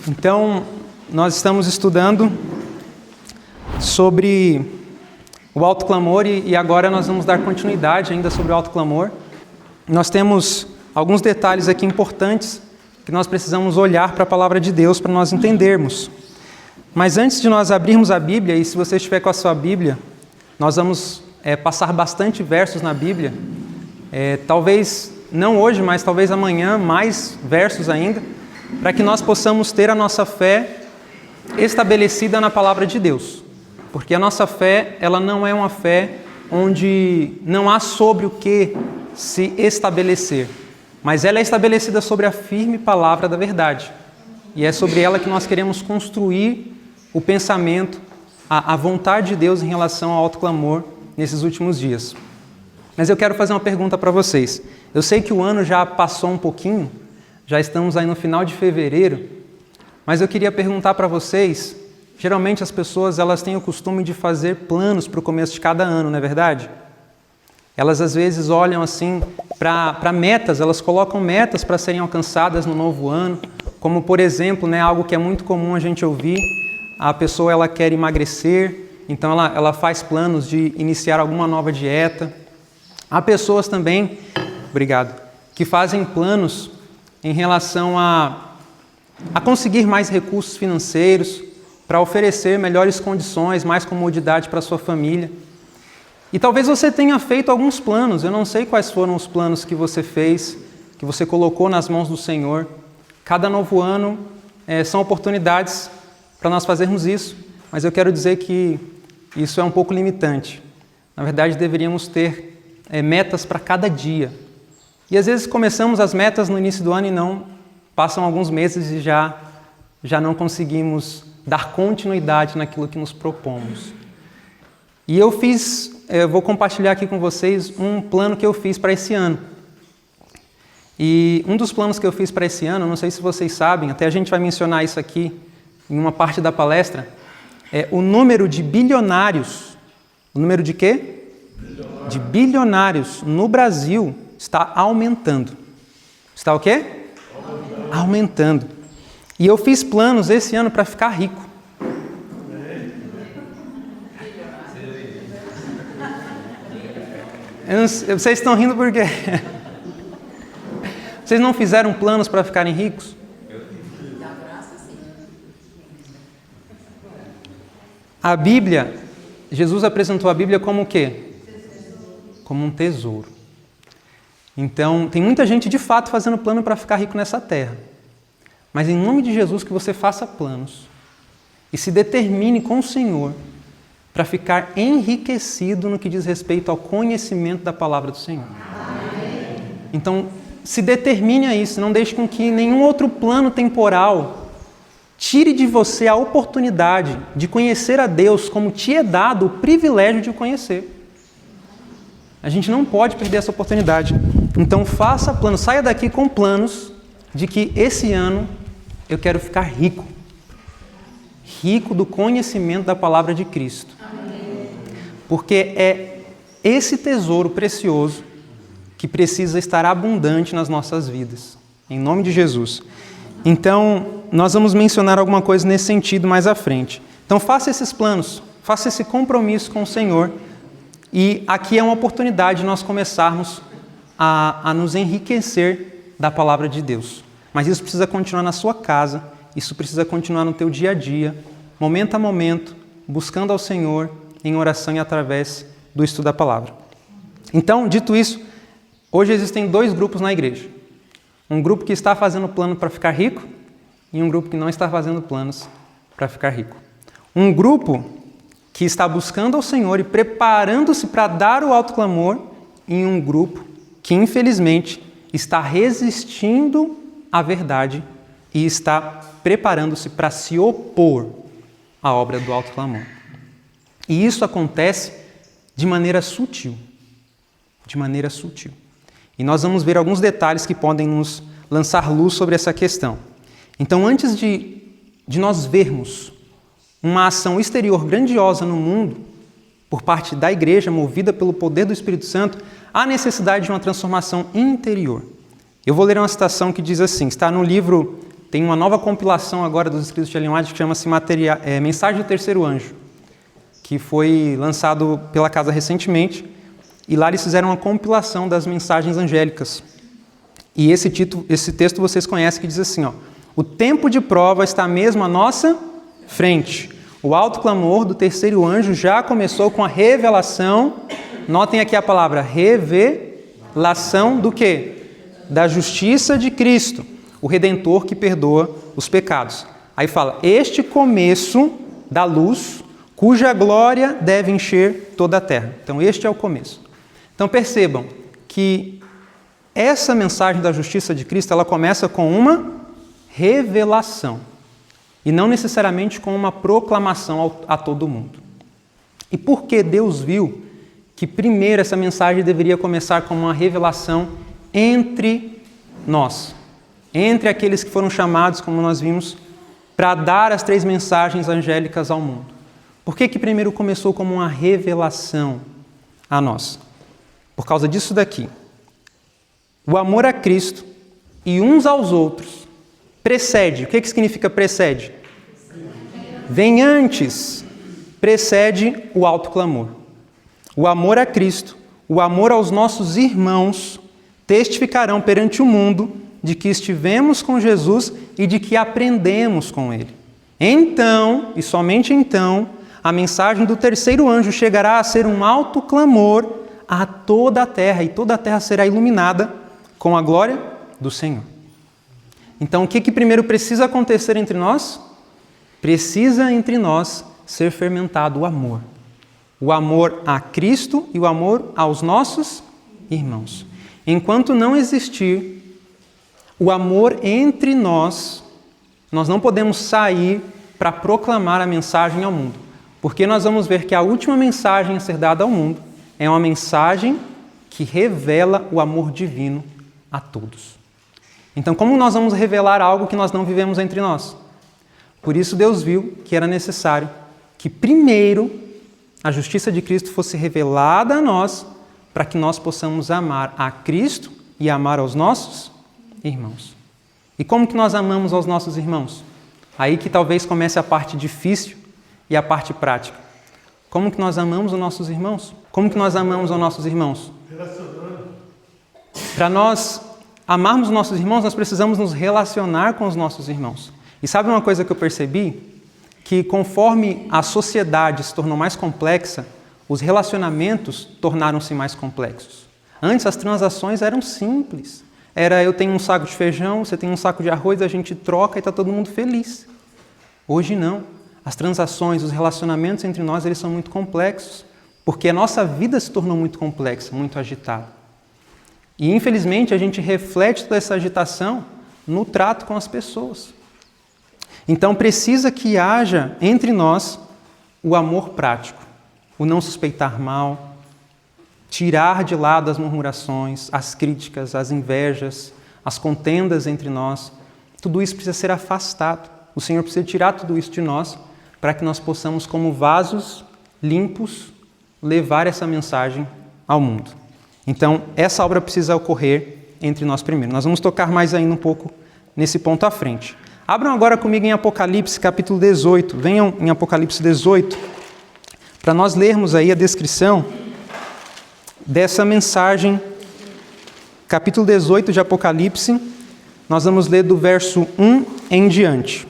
Então, nós estamos estudando sobre o alto clamor e agora nós vamos dar continuidade ainda sobre o alto clamor. Nós temos alguns detalhes aqui importantes que nós precisamos olhar para a palavra de Deus para nós entendermos. Mas antes de nós abrirmos a Bíblia, e se você estiver com a sua Bíblia, nós vamos passar bastante versos na Bíblia. Talvez não hoje, mas talvez amanhã, mais versos ainda, para que nós possamos ter a nossa fé estabelecida na palavra de Deus. Porque a nossa fé, ela não é uma fé onde não há sobre o que se estabelecer, mas ela é estabelecida sobre a firme palavra da verdade. E é sobre ela que nós queremos construir o pensamento, a vontade de Deus em relação ao alto clamor nesses últimos dias. Mas eu quero fazer uma pergunta para vocês. Eu sei que o ano já passou um pouquinho, já estamos aí no final de fevereiro, mas eu queria perguntar para vocês, geralmente as pessoas elas têm o costume de fazer planos para o começo de cada ano, não é verdade? Elas às vezes olham assim para metas, elas colocam metas para serem alcançadas no novo ano, como por exemplo, algo que é muito comum a gente ouvir, a pessoa ela quer emagrecer, então ela faz planos de iniciar alguma nova dieta. Há pessoas também, que fazem planos em relação a conseguir mais recursos financeiros, para oferecer melhores condições, mais comodidade para a sua família. E talvez você tenha feito alguns planos, eu não sei quais foram os planos que você fez, que você colocou nas mãos do Senhor. Cada novo ano são oportunidades para nós fazermos isso, mas eu quero dizer que isso é um pouco limitante. Na verdade, deveríamos ter metas para cada dia. E às vezes começamos as metas no início do ano e não, passam alguns meses e já não conseguimos dar continuidade naquilo que nos propomos. E eu vou compartilhar aqui com vocês um plano que eu fiz para esse ano. E um dos planos que eu fiz para esse ano, não sei se vocês sabem, até a gente vai mencionar isso aqui em uma parte da palestra, é o número de bilionários. O número de quê? De bilionários no Brasil está aumentando. Está o quê? Aumentando. E eu fiz planos esse ano para ficar rico. Vocês estão rindo por quê? Vocês não fizeram planos para ficarem ricos? A Bíblia, Jesus apresentou a Bíblia como o quê? Como um tesouro. Então, tem muita gente de fato fazendo plano para ficar rico nessa terra. Mas em nome de Jesus que você faça planos e se determine com o Senhor para ficar enriquecido no que diz respeito ao conhecimento da palavra do Senhor. Amém. Então, se determine a isso, não deixe com que nenhum outro plano temporal tire de você a oportunidade de conhecer a Deus como te é dado o privilégio de o conhecer. A gente não pode perder essa oportunidade. Então faça planos, saia daqui com planos de que esse ano eu quero ficar rico. Rico do conhecimento da palavra de Cristo. Amém. Porque é esse tesouro precioso que precisa estar abundante nas nossas vidas. Em nome de Jesus. Então, nós vamos mencionar alguma coisa nesse sentido mais à frente. Então faça esses planos, faça esse compromisso com o Senhor. E aqui é uma oportunidade de nós começarmos a nos enriquecer da palavra de Deus. Mas isso precisa continuar na sua casa, isso precisa continuar no teu dia a dia, momento a momento, buscando ao Senhor em oração e através do estudo da palavra. Então, dito isso, hoje existem dois grupos na igreja. Um grupo que está fazendo plano para ficar rico e um grupo que não está fazendo planos para ficar rico. Um grupo que está buscando ao Senhor e preparando-se para dar o alto clamor, em um grupo que, infelizmente, está resistindo à verdade e está preparando-se para se opor à obra do alto clamor. E isso acontece de maneira sutil. De maneira sutil. E nós vamos ver alguns detalhes que podem nos lançar luz sobre essa questão. Então, antes de nós vermos uma ação exterior grandiosa no mundo, por parte da igreja, movida pelo poder do Espírito Santo, há necessidade de uma transformação interior. Eu vou ler uma citação que diz assim, está no livro tem uma nova compilação agora dos escritos de Ellen White que chama-se Mensagem do Terceiro Anjo, que foi lançado pela casa recentemente, e lá eles fizeram uma compilação das mensagens angélicas. E esse texto vocês conhecem, que diz assim, ó: o tempo de prova está mesmo à nossa frente. O alto clamor do terceiro anjo já começou com a revelação, notem aqui a palavra revelação do quê? Da justiça de Cristo, o Redentor que perdoa os pecados. Aí fala, este começo da luz, cuja glória deve encher toda a terra. Então este é o começo. Então percebam que essa mensagem da justiça de Cristo, ela começa com uma revelação e não necessariamente com uma proclamação a todo mundo. E por que Deus viu que primeiro essa mensagem deveria começar com uma revelação entre nós, entre aqueles que foram chamados, como nós vimos, para dar as 3 mensagens angélicas ao mundo? Por que primeiro começou como uma revelação a nós? Por causa disso daqui. O amor a Cristo e uns aos outros precede. O que significa precede? Vem antes. Precede o alto clamor. O amor a Cristo, o amor aos nossos irmãos testificarão perante o mundo de que estivemos com Jesus e de que aprendemos com Ele. Então, e somente então, a mensagem do terceiro anjo chegará a ser um alto clamor a toda a terra, e toda a terra será iluminada com a glória do Senhor. Então, o que primeiro precisa acontecer entre nós? Precisa entre nós ser fermentado o amor. O amor a Cristo e o amor aos nossos irmãos. Enquanto não existir o amor entre nós, nós não podemos sair para proclamar a mensagem ao mundo. Porque nós vamos ver que a última mensagem a ser dada ao mundo é uma mensagem que revela o amor divino a todos. Então, como nós vamos revelar algo que nós não vivemos entre nós? Por isso Deus viu que era necessário que primeiro a justiça de Cristo fosse revelada a nós, para que nós possamos amar a Cristo e amar aos nossos irmãos. E como que nós amamos aos nossos irmãos? Aí que talvez comece a parte difícil e a parte prática. Como que nós amamos os nossos irmãos? Como que nós amamos os nossos irmãos? Para nós amarmos os nossos irmãos, nós precisamos nos relacionar com os nossos irmãos. E sabe uma coisa que eu percebi? Que conforme a sociedade se tornou mais complexa, os relacionamentos tornaram-se mais complexos. Antes as transações eram simples. Era eu tenho um saco de feijão, você tem um saco de arroz, a gente troca e está todo mundo feliz. Hoje não. As transações, os relacionamentos entre nós, eles são muito complexos, porque a nossa vida se tornou muito complexa, muito agitada. E, infelizmente, a gente reflete toda essa agitação no trato com as pessoas. Então, precisa que haja entre nós o amor prático, o não suspeitar mal, tirar de lado as murmurações, as críticas, as invejas, as contendas entre nós. Tudo isso precisa ser afastado. O Senhor precisa tirar tudo isso de nós, para que nós possamos, como vasos limpos, levar essa mensagem ao mundo. Então, essa obra precisa ocorrer entre nós primeiro. Nós vamos tocar mais ainda um pouco nesse ponto à frente. Abram agora comigo em Apocalipse, capítulo 18. Venham em Apocalipse 18, para nós lermos aí a descrição dessa mensagem. Capítulo 18 de Apocalipse, nós vamos ler do verso 1 em diante.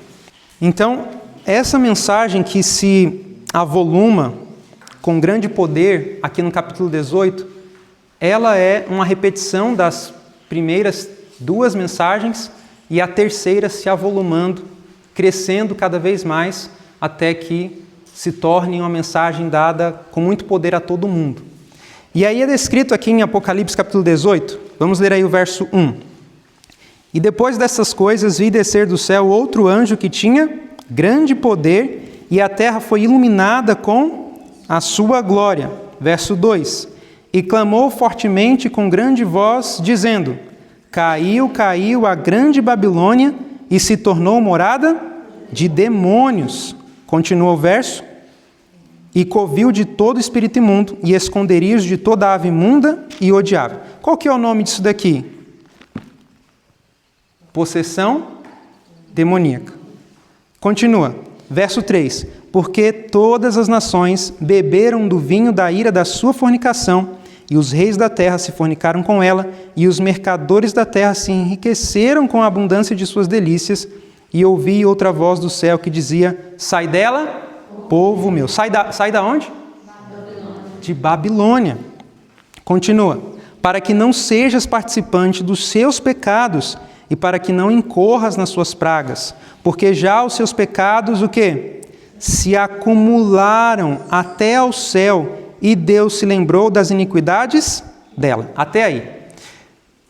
Então, essa mensagem que se avoluma com grande poder aqui no capítulo 18, ela é uma repetição das primeiras 2 mensagens e a terceira se avolumando, crescendo cada vez mais até que se torne uma mensagem dada com muito poder a todo mundo. E aí é descrito aqui em Apocalipse capítulo 18, vamos ler aí o verso 1. E depois dessas coisas vi descer do céu outro anjo que tinha grande poder, e a terra foi iluminada com a sua glória. Verso 2. E clamou fortemente com grande voz, dizendo: Caiu, caiu a grande Babilônia, e se tornou morada de demônios. Continua o verso. E covil de todo espírito imundo, e esconderijo de toda ave imunda e odiável. Qual que é o nome disso daqui? Possessão demoníaca. Continua, verso 3. Porque todas as nações beberam do vinho da ira da sua fornicação, e os reis da terra se fornicaram com ela, e os mercadores da terra se enriqueceram com a abundância de suas delícias, e ouvi outra voz do céu que dizia: sai dela, povo meu. Sai da onde? Babilônia. De Babilônia. Continua. Para que não sejas participante dos seus pecados, e para que não incorras nas suas pragas, porque já os seus pecados, o quê? Se acumularam até ao céu, e Deus se lembrou das iniquidades dela. Até aí.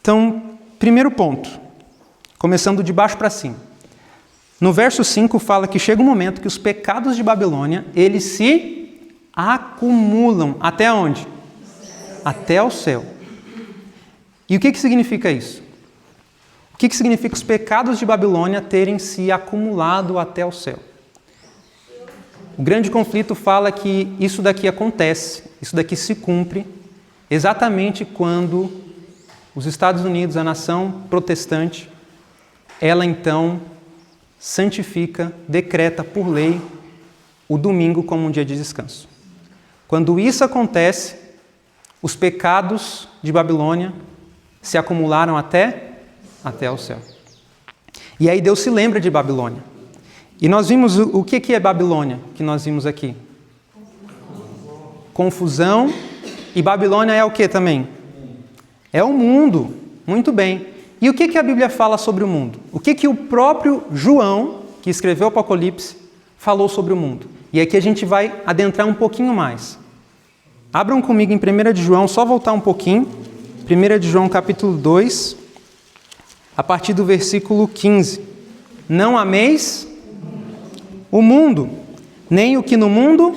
Então, primeiro ponto, começando de baixo para cima. No verso 5 fala que chega um momento que os pecados de Babilônia, eles se acumulam. Até onde? Até ao céu. E o que significa isso? O que significa os pecados de Babilônia terem se acumulado até o céu? O grande conflito fala que isso daqui acontece, isso daqui se cumpre exatamente quando os Estados Unidos, a nação protestante, ela então santifica, decreta por lei o domingo como um dia de descanso. Quando isso acontece, os pecados de Babilônia se acumularam até o céu. E aí Deus se lembra de Babilônia. E nós vimos o que é Babilônia, que nós vimos aqui? Confusão. E Babilônia é o que também? É o mundo. Muito bem. E o que a Bíblia fala sobre o mundo? O que o próprio João, que escreveu o Apocalipse, falou sobre o mundo? E aqui a gente vai adentrar um pouquinho mais. Abram comigo em 1 de João, só voltar um pouquinho. 1 de João, capítulo 2, a partir do versículo 15. Não ameis o mundo, nem o que no mundo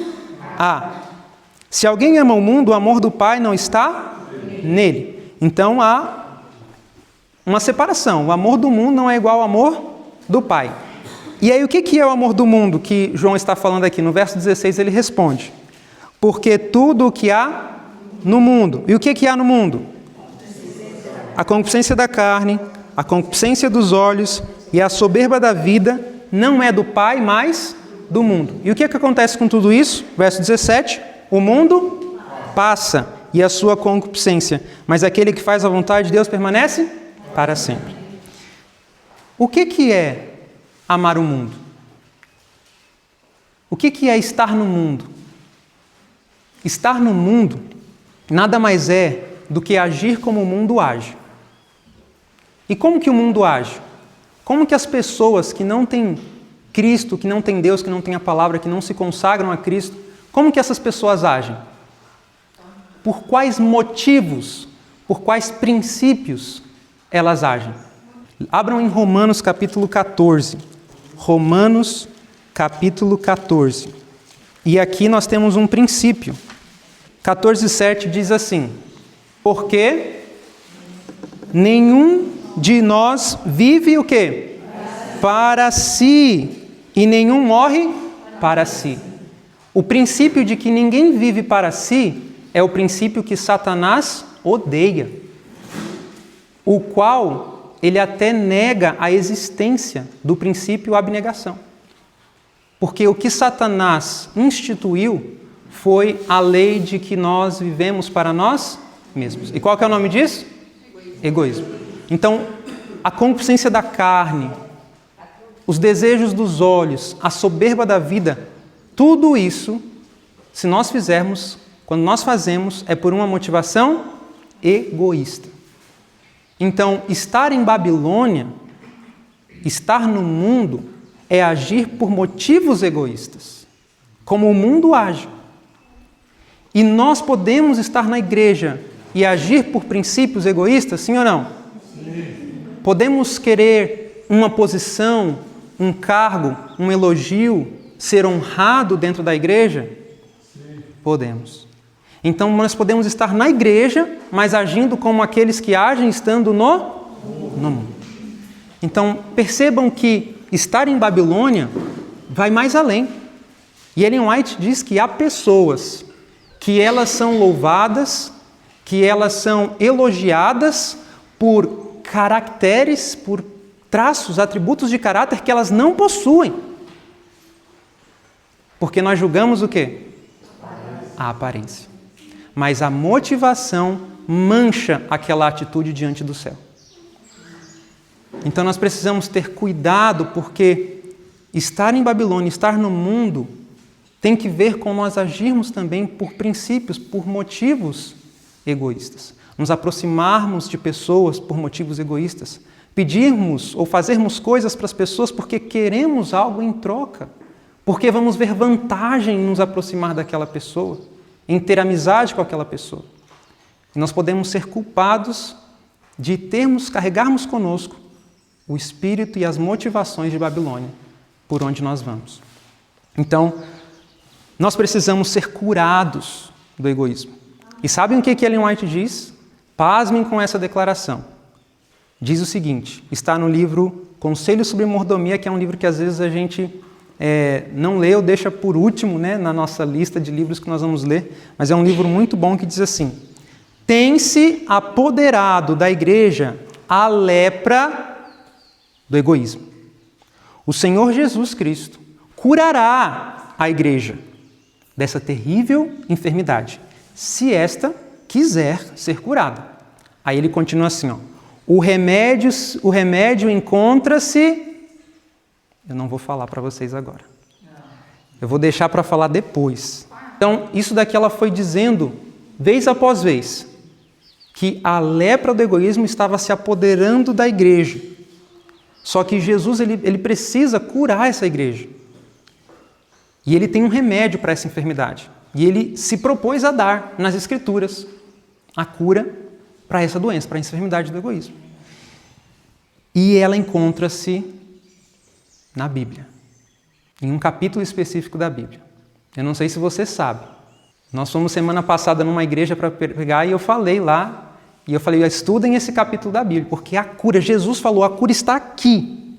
há. Se alguém ama o mundo, o amor do Pai não está nele. Então há uma separação. O amor do mundo não é igual ao amor do Pai. E aí o que é o amor do mundo que João está falando aqui? No verso 16 ele responde: porque tudo o que há no mundo. E o que há no mundo? A concupiscência da carne, a concupiscência dos olhos e a soberba da vida não é do Pai, mas do mundo. E o que acontece com tudo isso? Verso 17, o mundo passa e a sua concupiscência, mas aquele que faz a vontade de Deus permanece para sempre. O que é amar o mundo? O que é estar no mundo? Estar no mundo nada mais é do que agir como o mundo age. E como que o mundo age? Como que as pessoas que não têm Cristo, que não têm Deus, que não têm a palavra, que não se consagram a Cristo, como que essas pessoas agem? Por quais motivos, por quais princípios elas agem? Abram em Romanos capítulo 14. Romanos capítulo 14. E aqui nós temos um princípio. 14:7 diz assim: porque nenhum de nós vive o quê? Para si, e nenhum morre para si. O princípio de que ninguém vive para si é o princípio que Satanás odeia, o qual ele até nega a existência do princípio abnegação. Porque o que Satanás instituiu foi a lei de que nós vivemos para nós mesmos. E qual que é o nome disso? Egoísmo. Então, a concupiscência da carne, os desejos dos olhos, a soberba da vida, tudo isso, se nós fizermos, quando nós fazemos, é por uma motivação egoísta. Então, estar em Babilônia, estar no mundo, é agir por motivos egoístas, como o mundo age. E nós podemos estar na igreja e agir por princípios egoístas, sim ou não? Sim. Podemos querer uma posição, um cargo, um elogio, ser honrado dentro da igreja? Sim. Podemos. Então nós podemos estar na igreja, mas agindo como aqueles que agem estando no mundo. Então percebam que estar em Babilônia vai mais além. E Ellen White diz que há pessoas que elas são louvadas, que elas são elogiadas por caracteres, por traços, atributos de caráter que elas não possuem. Porque nós julgamos o quê? A aparência. Mas a motivação mancha aquela atitude diante do céu. Então nós precisamos ter cuidado, porque estar em Babilônia, estar no mundo, tem que ver com nós agirmos também por princípios, por motivos egoístas. Nos aproximarmos de pessoas por motivos egoístas. Pedirmos ou fazermos coisas para as pessoas porque queremos algo em troca. Porque vamos ver vantagem em nos aproximar daquela pessoa, em ter amizade com aquela pessoa. E nós podemos ser culpados de carregarmos conosco o espírito e as motivações de Babilônia por onde nós vamos. Então, nós precisamos ser curados do egoísmo. E sabem o que Ellen White diz? Pasmem com essa declaração. Diz o seguinte, está no livro Conselhos sobre Mordomia, que é um livro que às vezes a gente não lê ou deixa por último, né, na nossa lista de livros que nós vamos ler, mas é um livro muito bom que diz assim: tem-se apoderado da igreja a lepra do egoísmo. O Senhor Jesus Cristo curará a igreja dessa terrível enfermidade, se esta quiser ser curada. Aí ele continua assim, o remédio encontra-se... Eu não vou falar para vocês agora. Eu vou deixar para falar depois. Então, isso daqui ela foi dizendo, vez após vez, que a lepra do egoísmo estava se apoderando da igreja. Só que Jesus ele precisa curar essa igreja. E ele tem um remédio para essa enfermidade. E ele se propôs a dar nas Escrituras a cura para essa doença, para a enfermidade do egoísmo. E ela encontra-se na Bíblia, em um capítulo específico da Bíblia. Eu não sei se você sabe. Nós fomos semana passada numa igreja para pegar e eu falei lá, estudem esse capítulo da Bíblia, porque a cura, Jesus falou, a cura está aqui.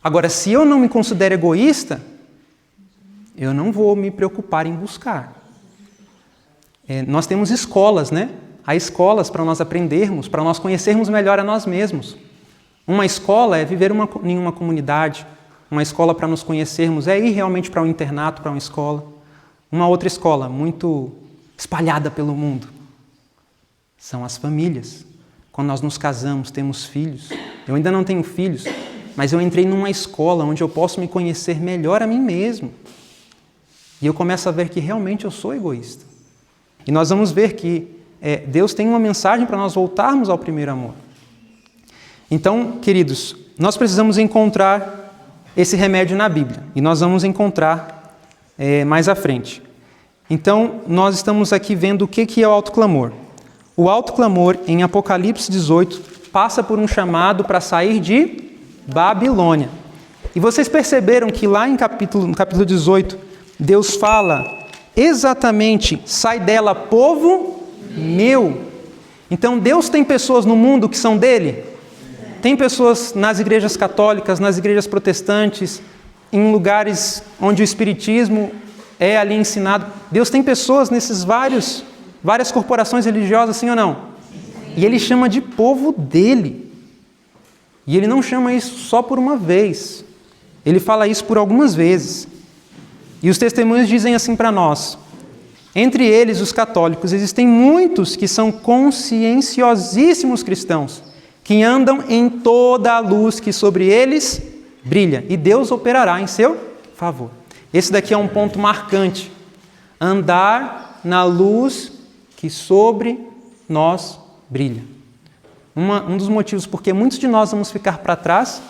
Agora, se eu não me considero egoísta, eu não vou me preocupar em buscar. Nós temos escolas, né? Há escolas para nós aprendermos, para nós conhecermos melhor a nós mesmos. Uma escola é viver em uma comunidade, uma escola para nos conhecermos, é ir realmente para um internato, para uma escola. Uma outra escola, muito espalhada pelo mundo, são as famílias. Quando nós nos casamos, temos filhos. Eu ainda não tenho filhos, mas eu entrei numa escola onde eu posso me conhecer melhor a mim mesmo. E eu começo a ver que realmente eu sou egoísta. E nós vamos ver que Deus tem uma mensagem para nós voltarmos ao primeiro amor. Então, queridos, nós precisamos encontrar esse remédio na Bíblia. E nós vamos encontrar mais à frente. Então, nós estamos aqui vendo o que é o autoclamor. O autoclamor, em Apocalipse 18, passa por um chamado para sair de Babilônia. E vocês perceberam que lá no capítulo 18, Deus fala exatamente, sai dela, povo meu. Então, Deus tem pessoas no mundo que são dele? Tem pessoas nas igrejas católicas, nas igrejas protestantes, em lugares onde o espiritismo é ali ensinado. Deus tem pessoas nesses várias corporações religiosas, sim ou não? E ele chama de povo dele. E ele não chama isso só por uma vez. Ele fala isso por algumas vezes. E os testemunhos dizem assim para nós: entre eles, os católicos, existem muitos que são conscienciosíssimos cristãos, que andam em toda a luz que sobre eles brilha, e Deus operará em seu favor. Esse daqui é um ponto marcante. Andar na luz que sobre nós brilha. Um dos motivos porque muitos de nós vamos ficar para trás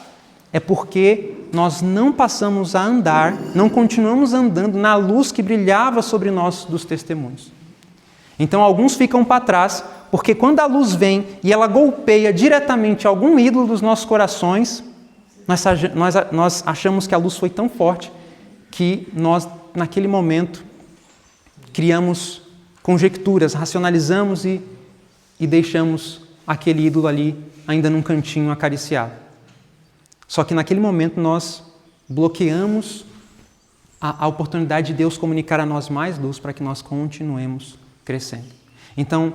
é porque nós não passamos a andar, não continuamos andando na luz que brilhava sobre nós dos testemunhos. Então alguns ficam para trás porque quando a luz vem e ela golpeia diretamente algum ídolo dos nossos corações, nós achamos que a luz foi tão forte que nós, naquele momento, criamos conjecturas, racionalizamos e deixamos aquele ídolo ali ainda num cantinho acariciado. Só que naquele momento nós bloqueamos a oportunidade de Deus comunicar a nós mais luz para que nós continuemos crescendo. Então,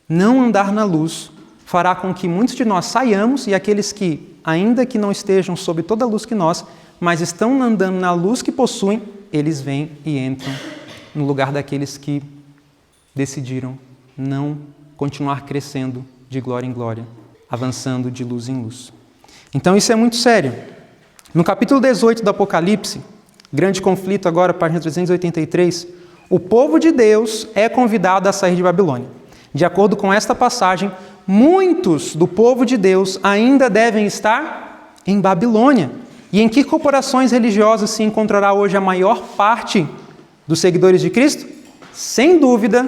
não andar na luz fará com que muitos de nós saiamos e aqueles que, ainda que não estejam sob toda a luz que nós, mas estão andando na luz que possuem, eles vêm e entram no lugar daqueles que decidiram não continuar crescendo de glória em glória, avançando de luz em luz. Então isso é muito sério. No capítulo 18 do Apocalipse, grande conflito agora, página 383, o povo de Deus é convidado a sair de Babilônia. De acordo com esta passagem, muitos do povo de Deus ainda devem estar em Babilônia. E em que corporações religiosas se encontrará hoje a maior parte dos seguidores de Cristo? Sem dúvida,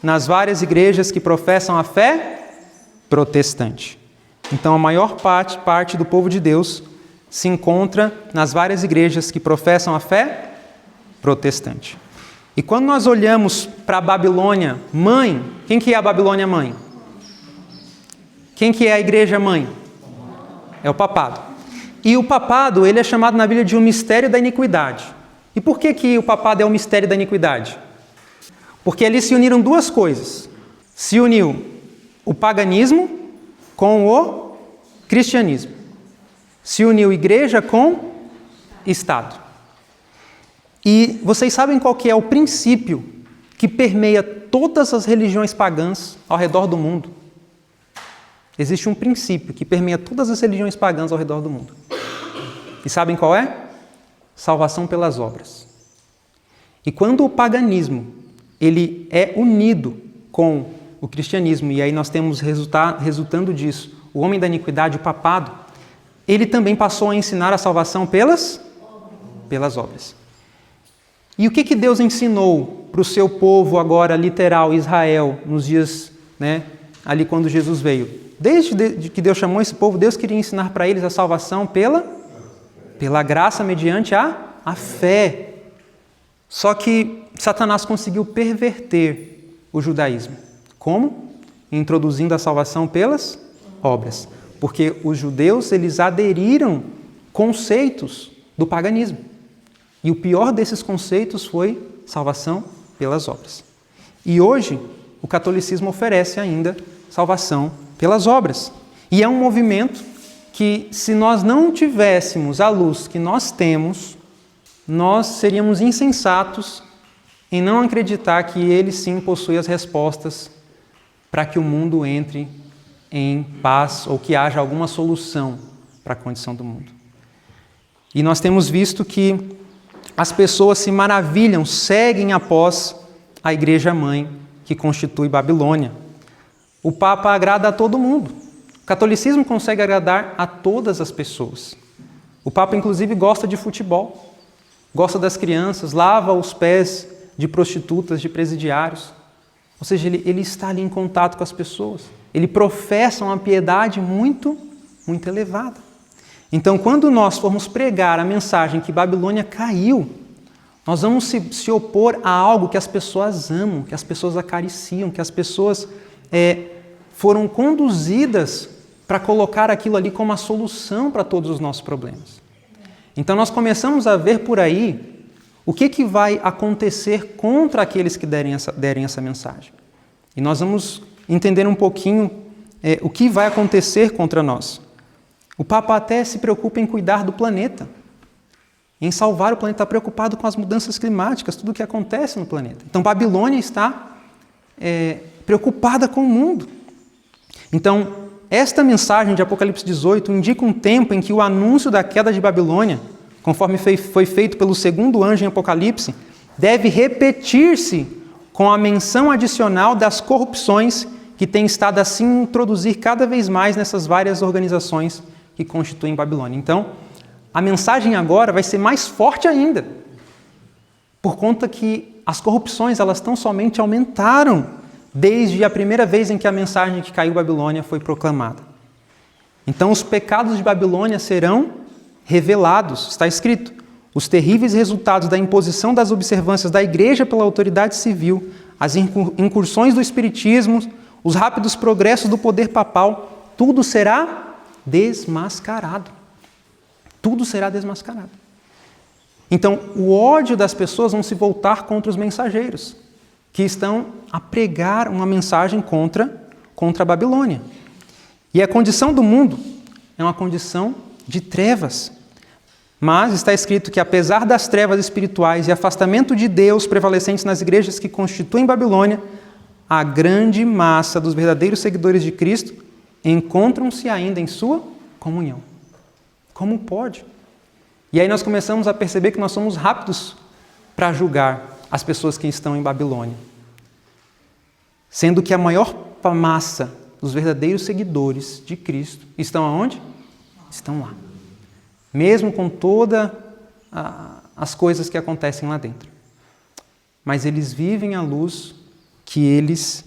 nas várias igrejas que professam a fé protestante. Então, a maior parte do povo de Deus se encontra nas várias igrejas que professam a fé protestante. E quando nós olhamos para a Babilônia mãe, quem que é a Babilônia mãe? Quem que é a igreja mãe? É o papado. E o papado, ele é chamado na Bíblia de um mistério da iniquidade. E por que o papado é o mistério da iniquidade? Porque ali se uniram duas coisas. Se uniu o paganismo com o cristianismo. Se uniu igreja com Estado. E vocês sabem qual que é o princípio que permeia todas as religiões pagãs ao redor do mundo? Existe um princípio que permeia todas as religiões pagãs ao redor do mundo. E sabem qual é? Salvação pelas obras. E quando o paganismo ele é unido com o cristianismo, e aí nós temos resultando disso, o homem da iniquidade, o papado, ele também passou a ensinar a salvação pelas obras. E o que Deus ensinou para o seu povo agora, literal, Israel, nos dias, ali quando Jesus veio? Desde que Deus chamou esse povo, Deus queria ensinar para eles a salvação pela graça mediante a fé. Só que Satanás conseguiu perverter o judaísmo. Como? Introduzindo a salvação pelas obras. Porque os judeus, eles aderiram conceitos do paganismo. E o pior desses conceitos foi salvação pelas obras. E hoje, o catolicismo oferece ainda salvação pelas obras. E é um movimento que, se nós não tivéssemos a luz que nós temos, nós seríamos insensatos em não acreditar que ele sim possui as respostas para que o mundo entre em paz ou que haja alguma solução para a condição do mundo. E nós temos visto que as pessoas se maravilham, seguem após a igreja mãe que constitui Babilônia. O Papa agrada a todo mundo. O catolicismo consegue agradar a todas as pessoas. O Papa, inclusive, gosta de futebol, gosta das crianças, lava os pés de prostitutas, de presidiários. Ou seja, ele está ali em contato com as pessoas. Ele professa uma piedade muito, muito elevada. Então, quando nós formos pregar a mensagem que Babilônia caiu, nós vamos se opor a algo que as pessoas amam, que as pessoas acariciam, que as pessoas foram conduzidas para colocar aquilo ali como a solução para todos os nossos problemas. Então, nós começamos a ver por aí o que vai acontecer contra aqueles que derem essa mensagem. E nós vamos entender um pouquinho o que vai acontecer contra nós. O Papa até se preocupa em cuidar do planeta, em salvar o planeta, está preocupado com as mudanças climáticas, tudo o que acontece no planeta. Então, Babilônia está preocupada com o mundo. Então, esta mensagem de Apocalipse 18 indica um tempo em que o anúncio da queda de Babilônia, conforme foi feito pelo segundo anjo em Apocalipse, deve repetir-se com a menção adicional das corrupções que tem estado assim introduzir cada vez mais nessas várias organizações que constituem Babilônia. Então, a mensagem agora vai ser mais forte ainda, por conta que as corrupções elas tão somente aumentaram desde a primeira vez em que a mensagem que caiu Babilônia foi proclamada. Então, os pecados de Babilônia serão revelados. Está escrito: os terríveis resultados da imposição das observâncias da igreja pela autoridade civil, as incursões do espiritismo, os rápidos progressos do poder papal, tudo será desmascarado. Tudo será desmascarado. Então, o ódio das pessoas vão se voltar contra os mensageiros, que estão a pregar uma mensagem contra a Babilônia. E a condição do mundo é uma condição de trevas. Mas está escrito que, apesar das trevas espirituais e afastamento de Deus prevalecentes nas igrejas que constituem Babilônia, a grande massa dos verdadeiros seguidores de Cristo encontram-se ainda em sua comunhão. Como pode? E aí nós começamos a perceber que nós somos rápidos para julgar as pessoas que estão em Babilônia. Sendo que a maior massa dos verdadeiros seguidores de Cristo estão aonde? Estão lá. Mesmo com todas as coisas que acontecem lá dentro. Mas eles vivem a luz que eles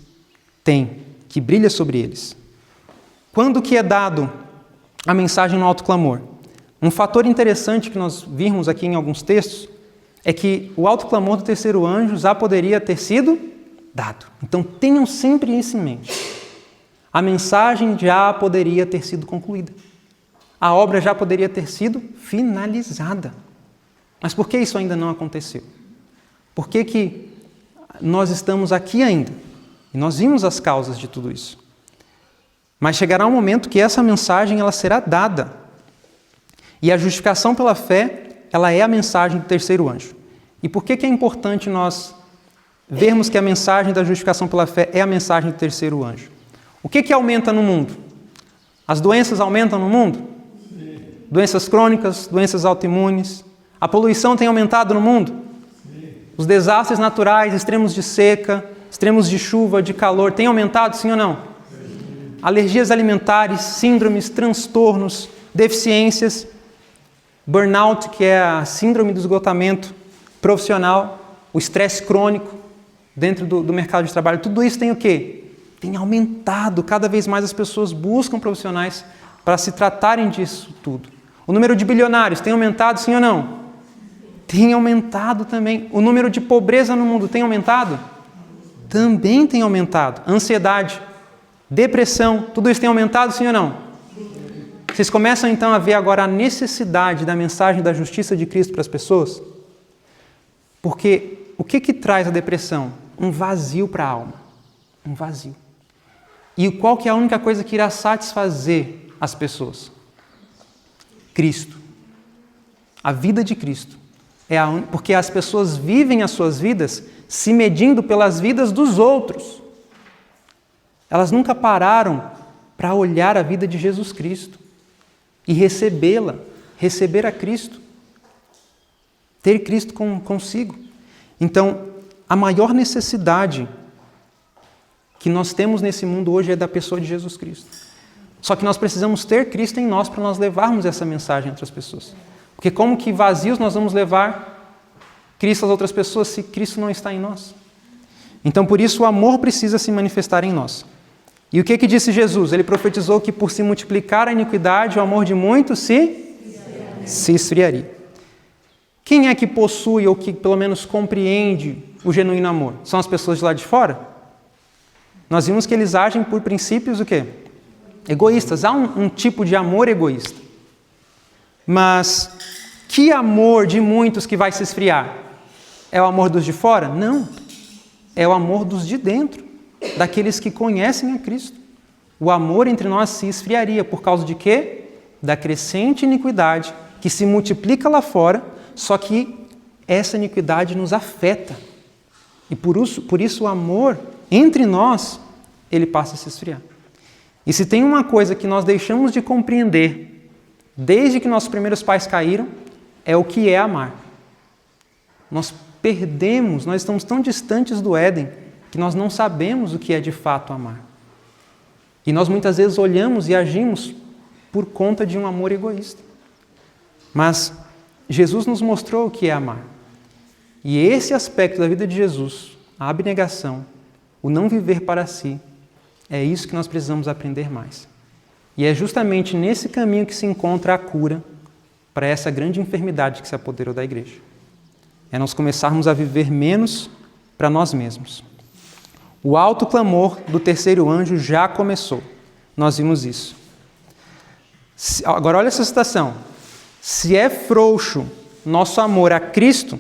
têm, que brilha sobre eles. Quando que é dado a mensagem no alto clamor? Um fator interessante que nós vimos aqui em alguns textos é que o alto clamor do terceiro anjo já poderia ter sido dado. Então tenham sempre isso em mente. A mensagem já poderia ter sido concluída. A obra já poderia ter sido finalizada. Mas por que isso ainda não aconteceu? Por que nós estamos aqui ainda? E nós vimos as causas de tudo isso. Mas chegará um momento que essa mensagem ela será dada. E a justificação pela fé, ela é a mensagem do terceiro anjo. E por que é importante nós vermos que a mensagem da justificação pela fé é a mensagem do terceiro anjo? O que aumenta no mundo? As doenças aumentam no mundo? Doenças crônicas, doenças autoimunes. A poluição tem aumentado no mundo? Sim. Os desastres naturais, extremos de seca, extremos de chuva, de calor, têm aumentado, sim ou não? Sim. Alergias alimentares, síndromes, transtornos, deficiências, burnout, que é a síndrome do esgotamento profissional, o estresse crônico dentro do mercado de trabalho, tudo isso tem o quê? Tem aumentado, cada vez mais as pessoas buscam profissionais para se tratarem disso tudo. O número de bilionários tem aumentado, sim ou não? Tem aumentado também. O número de pobreza no mundo tem aumentado? Também tem aumentado. Ansiedade, depressão, tudo isso tem aumentado, sim ou não? Vocês começam então a ver agora a necessidade da mensagem da justiça de Cristo para as pessoas? Porque o que traz a depressão? Um vazio para a alma. Um vazio. E qual que é a única coisa que irá satisfazer as pessoas? Cristo. A vida de Cristo. Porque as pessoas vivem as suas vidas se medindo pelas vidas dos outros. Elas nunca pararam para olhar a vida de Jesus Cristo e recebê-la, receber a Cristo, ter Cristo consigo. Então, a maior necessidade que nós temos nesse mundo hoje é da pessoa de Jesus Cristo. Só que nós precisamos ter Cristo em nós para nós levarmos essa mensagem a outras pessoas. Porque como que vazios nós vamos levar Cristo às outras pessoas se Cristo não está em nós? Então, por isso, o amor precisa se manifestar em nós. E o que disse Jesus? Ele profetizou que por se multiplicar a iniquidade, o amor de muitos se esfriaria. Quem é que possui ou que pelo menos compreende o genuíno amor? São as pessoas de lá de fora? Nós vimos que eles agem por princípios o quê? Egoístas. Há um tipo de amor egoísta. Mas que amor de muitos que vai se esfriar? É o amor dos de fora? Não. É o amor dos de dentro, daqueles que conhecem a Cristo. O amor entre nós se esfriaria por causa de quê? Da crescente iniquidade que se multiplica lá fora, só que essa iniquidade nos afeta. E por isso o amor entre nós, ele passa a se esfriar. E se tem uma coisa que nós deixamos de compreender desde que nossos primeiros pais caíram, é o que é amar. Nós perdemos, nós estamos tão distantes do Éden que nós não sabemos o que é de fato amar. E nós muitas vezes olhamos e agimos por conta de um amor egoísta. Mas Jesus nos mostrou o que é amar. E esse aspecto da vida de Jesus, a abnegação, o não viver para si, é isso que nós precisamos aprender mais. E é justamente nesse caminho que se encontra a cura para essa grande enfermidade que se apoderou da igreja. É nós começarmos a viver menos para nós mesmos. O alto clamor do terceiro anjo já começou. Nós vimos isso. Agora olha essa citação. Se é frouxo nosso amor a Cristo,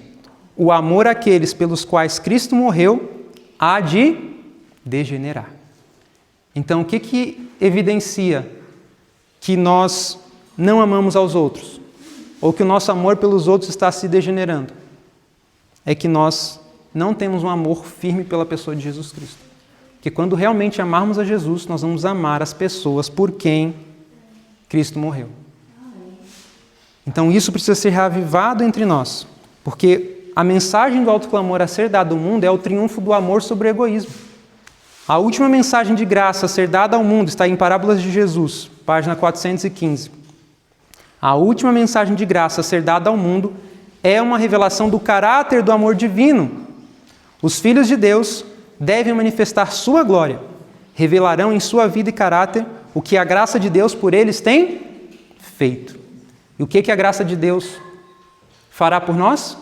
o amor àqueles pelos quais Cristo morreu há de degenerar. Então, o que evidencia que nós não amamos aos outros, ou que o nosso amor pelos outros está se degenerando, é que nós não temos um amor firme pela pessoa de Jesus Cristo. Porque quando realmente amarmos a Jesus, nós vamos amar as pessoas por quem Cristo morreu. Então isso precisa ser reavivado entre nós, porque a mensagem do autoclamor a ser dada ao mundo é o triunfo do amor sobre o egoísmo. A última mensagem de graça a ser dada ao mundo está em Parábolas de Jesus, página 415. A última mensagem de graça a ser dada ao mundo é uma revelação do caráter do amor divino. Os filhos de Deus devem manifestar sua glória, revelarão em sua vida e caráter o que a graça de Deus por eles tem feito. E o que a graça de Deus fará por nós?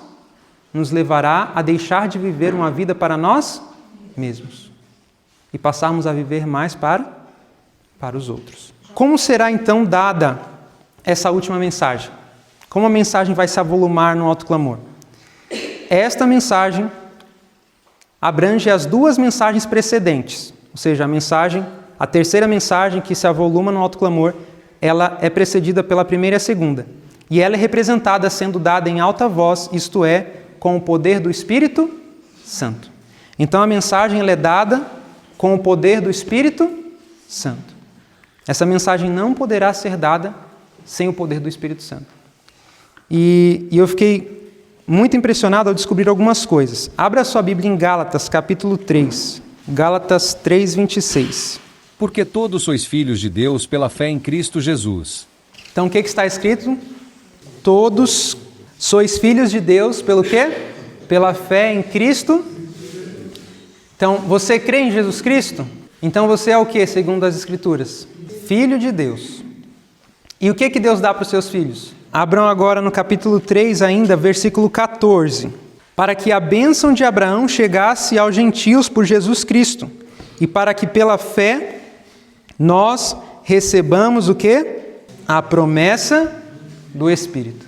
Nos levará a deixar de viver uma vida para nós mesmos e passarmos a viver mais para os outros. Como será então dada essa última mensagem? Como a mensagem vai se avolumar no autoclamor? Esta mensagem abrange as duas mensagens precedentes, ou seja, a terceira mensagem que se avoluma no autoclamor, ela é precedida pela primeira e a segunda. E ela é representada sendo dada em alta voz, isto é, com o poder do Espírito Santo. Então a mensagem ela é dada com o poder do Espírito Santo. Essa mensagem não poderá ser dada sem o poder do Espírito Santo. E eu fiquei muito impressionado ao descobrir algumas coisas. Abra sua Bíblia em Gálatas, capítulo 3. Gálatas 3, 26. Porque todos sois filhos de Deus pela fé em Cristo Jesus. Então o que está escrito? Todos sois filhos de Deus pelo quê? Pela fé em Cristo. Então, você crê em Jesus Cristo? Então você é o quê, segundo as Escrituras? Filho de Deus. E o que Deus dá para os seus filhos? Abram agora no capítulo 3 ainda, versículo 14. Para que a bênção de Abraão chegasse aos gentios por Jesus Cristo, e para que pela fé nós recebamos o quê? A promessa do Espírito.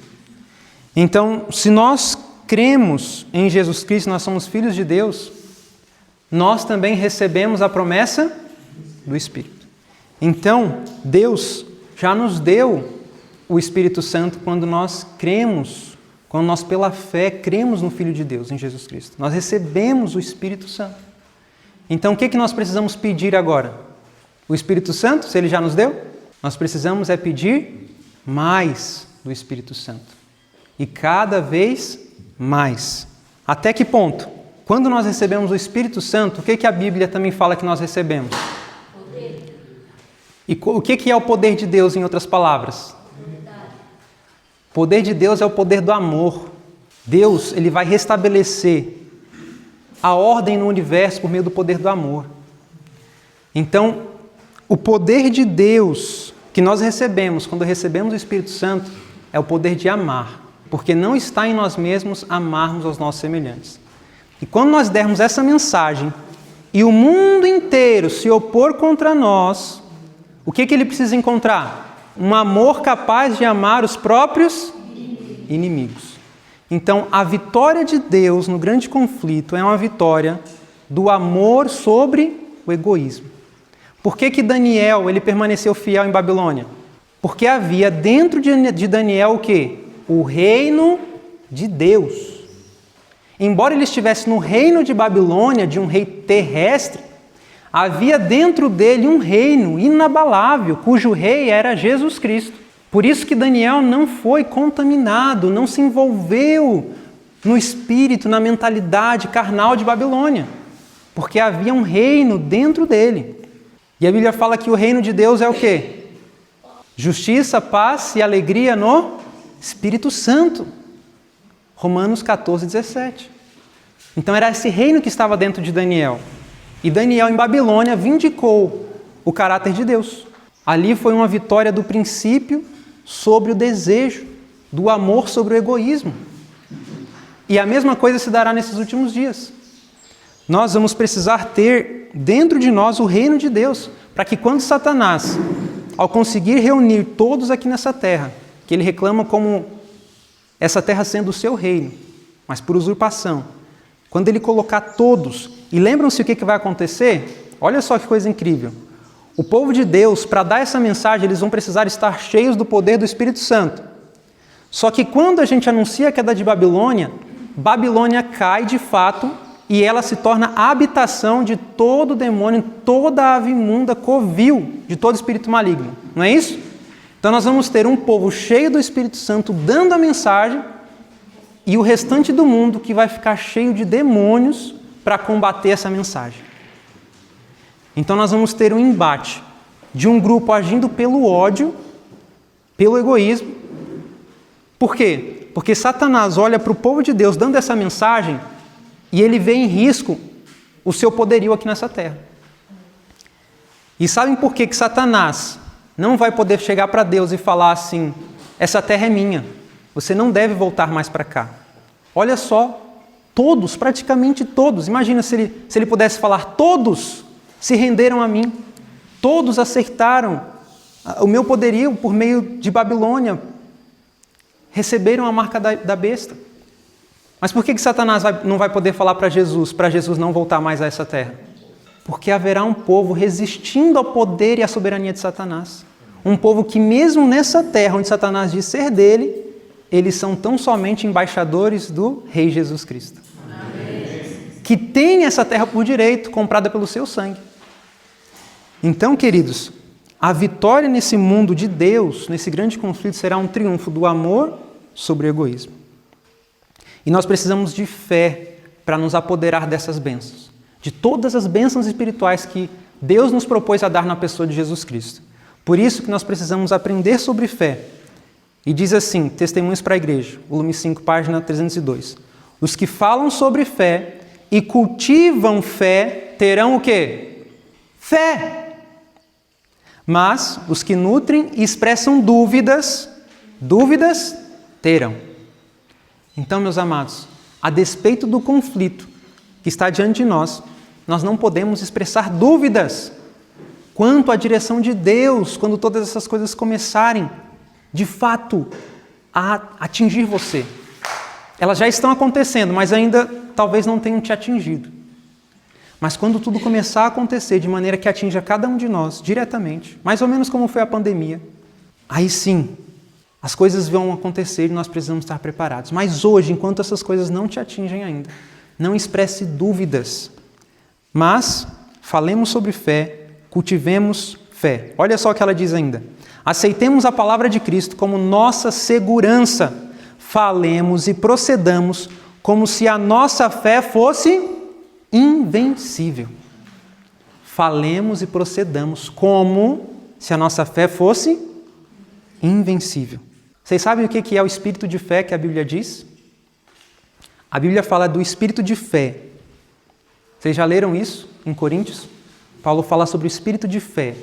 Então, se nós cremos em Jesus Cristo, nós somos filhos de Deus, nós também recebemos a promessa do Espírito. Então, Deus já nos deu o Espírito Santo quando nós cremos, quando nós pela fé cremos no Filho de Deus, em Jesus Cristo. Nós recebemos o Espírito Santo. Então, o que nós precisamos pedir agora? O Espírito Santo, se Ele já nos deu? Nós precisamos pedir mais do Espírito Santo. E cada vez mais. Até que ponto? Quando nós recebemos o Espírito Santo, o que a Bíblia também fala que nós recebemos? Poder. E o que é o poder de Deus, em outras palavras? O poder de Deus é o poder do amor. Deus, Ele vai restabelecer a ordem no universo por meio do poder do amor. Então, o poder de Deus que nós recebemos quando recebemos o Espírito Santo é o poder de amar, porque não está em nós mesmos amarmos aos nossos semelhantes. E quando nós dermos essa mensagem e o mundo inteiro se opor contra nós, o que ele precisa encontrar? Um amor capaz de amar os próprios inimigos. Então, a vitória de Deus no grande conflito é uma vitória do amor sobre o egoísmo. Por que Daniel ele permaneceu fiel em Babilônia? Porque havia dentro de Daniel o quê? O reino de Deus. Embora ele estivesse no reino de Babilônia, de um rei terrestre, havia dentro dele um reino inabalável, cujo rei era Jesus Cristo. Por isso que Daniel não foi contaminado, não se envolveu no espírito, na mentalidade carnal de Babilônia, porque havia um reino dentro dele. E a Bíblia fala que o reino de Deus é o quê? Justiça, paz e alegria no Espírito Santo. Romanos 14, 17. Então era esse reino que estava dentro de Daniel. E Daniel em Babilônia vindicou o caráter de Deus. Ali foi uma vitória do princípio sobre o desejo, do amor sobre o egoísmo. E a mesma coisa se dará nesses últimos dias. Nós vamos precisar ter dentro de nós o reino de Deus, para que quando Satanás, ao conseguir reunir todos aqui nessa terra, que ele reclama como essa terra sendo o seu reino, mas por usurpação, quando ele colocar todos, e lembram-se o que vai acontecer? Olha só que coisa incrível. O povo de Deus, para dar essa mensagem, eles vão precisar estar cheios do poder do Espírito Santo. Só que quando a gente anuncia a queda de Babilônia, Babilônia cai de fato e ela se torna a habitação de todo demônio, toda a ave imunda, covil de todo espírito maligno. Não é isso? Então nós vamos ter um povo cheio do Espírito Santo dando a mensagem e o restante do mundo que vai ficar cheio de demônios para combater essa mensagem. Então nós vamos ter um embate de um grupo agindo pelo ódio, pelo egoísmo. Por quê? Porque Satanás olha para o povo de Deus dando essa mensagem e ele vê em risco o seu poderio aqui nessa terra. E sabem por que Satanás não vai poder chegar para Deus e falar assim: essa terra é minha, você não deve voltar mais para cá. Olha só, todos, praticamente todos, imagina se ele pudesse falar: todos se renderam a mim, todos aceitaram o meu poderio por meio de Babilônia, receberam a marca da besta. Mas por que Satanás não vai poder falar para Jesus não voltar mais a essa terra? Porque haverá um povo resistindo ao poder e à soberania de Satanás. Um povo que mesmo nessa terra onde Satanás diz ser dele, eles são tão somente embaixadores do Rei Jesus Cristo. Amém. Que tem essa terra por direito, comprada pelo seu sangue. Então, queridos, a vitória nesse mundo de Deus, nesse grande conflito, será um triunfo do amor sobre o egoísmo. E nós precisamos de fé para nos apoderar dessas bênçãos, de todas as bênçãos espirituais que Deus nos propôs a dar na pessoa de Jesus Cristo. Por isso que nós precisamos aprender sobre fé. E diz assim, Testemunhos para a Igreja, volume 5, página 302. Os que falam sobre fé e cultivam fé terão o quê? Fé! Mas os que nutrem e expressam dúvidas terão. Então, meus amados, a despeito do conflito que está diante de nós, nós não podemos expressar dúvidas quanto à direção de Deus, quando todas essas coisas começarem, de fato, a atingir você. Elas já estão acontecendo, mas ainda talvez não tenham te atingido. Mas quando tudo começar a acontecer de maneira que atinja cada um de nós diretamente, mais ou menos como foi a pandemia, aí sim, as coisas vão acontecer e nós precisamos estar preparados. Mas hoje, enquanto essas coisas não te atingem ainda, não expresse dúvidas, mas falemos sobre fé, cultivemos fé. Olha só o que ela diz ainda. Aceitemos a palavra de Cristo como nossa segurança. Falemos e procedamos como se a nossa fé fosse invencível. Falemos e procedamos como se a nossa fé fosse invencível. Vocês sabem o que é o espírito de fé que a Bíblia diz? A Bíblia fala do espírito de fé. Vocês já leram isso em Coríntios? Paulo fala sobre o espírito de fé.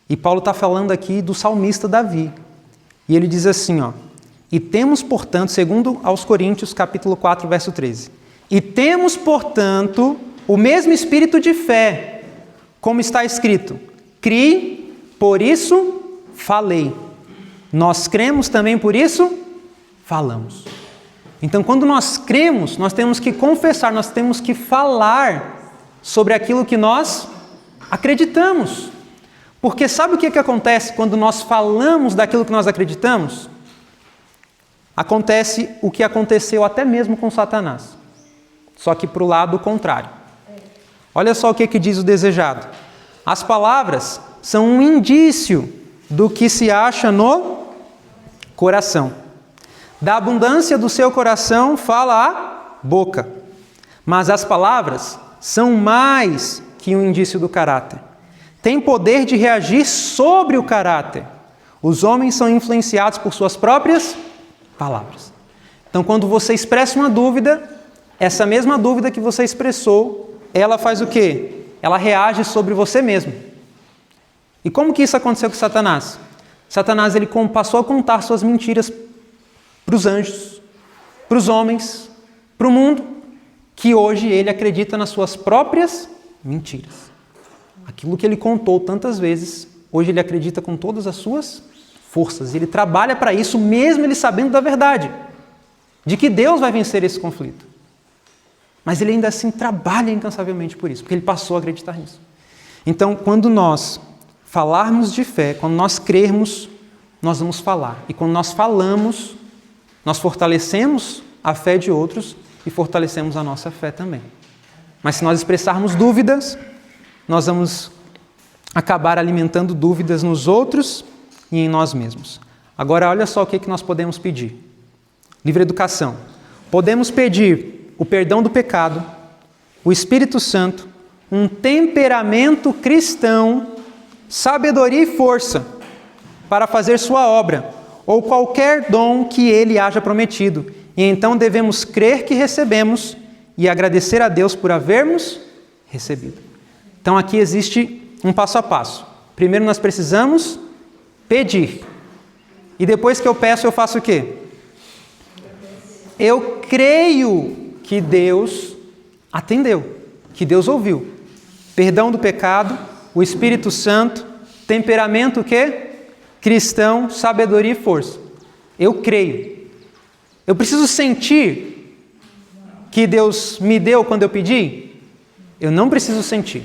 E Paulo está falando aqui do salmista Davi. E ele diz assim, e temos, portanto, segundo aos Coríntios, capítulo 4, verso 13, e temos, portanto, o mesmo espírito de fé, como está escrito, criei, por isso falei. Nós cremos também, por isso falamos. Então, quando nós cremos, nós temos que confessar, nós temos que falar sobre aquilo que nós acreditamos. Porque sabe o que acontece quando nós falamos daquilo que nós acreditamos? Acontece o que aconteceu até mesmo com Satanás, só que para o lado contrário. Olha só o que diz o desejado. As palavras são um indício do que se acha no coração. Da abundância do seu coração fala a boca. Mas as palavras são mais que um indício do caráter. Tem poder de reagir sobre o caráter. Os homens são influenciados por suas próprias palavras. Então, quando você expressa uma dúvida, essa mesma dúvida que você expressou, ela faz o quê? Ela reage sobre você mesmo. E como que isso aconteceu com Satanás? Satanás ele passou a contar suas mentiras para os anjos, para os homens, para o mundo, que hoje ele acredita nas suas próprias mentiras. Aquilo que ele contou tantas vezes, hoje ele acredita com todas as suas forças. Ele trabalha para isso mesmo ele sabendo da verdade, de que Deus vai vencer esse conflito. Mas ele ainda assim trabalha incansavelmente por isso, porque ele passou a acreditar nisso. Então, quando nós falarmos de fé, quando nós crermos, nós vamos falar. E quando nós falamos, nós fortalecemos a fé de outros e fortalecemos a nossa fé também. Mas se nós expressarmos dúvidas, nós vamos acabar alimentando dúvidas nos outros e em nós mesmos. Agora, olha só o que nós podemos pedir. Livre educação. Podemos pedir o perdão do pecado, o Espírito Santo, um temperamento cristão, sabedoria e força para fazer sua obra, ou qualquer dom que Ele haja prometido. E então devemos crer que recebemos e agradecer a Deus por havermos recebido. Então aqui existe um passo a passo. Primeiro nós precisamos pedir. E depois que eu peço, eu faço o quê? Eu creio que Deus atendeu, que Deus ouviu. Perdão do pecado, o Espírito Santo, temperamento o quê? Cristão, sabedoria e força. Eu creio. Eu preciso sentir que Deus me deu quando eu pedi? Eu não preciso sentir.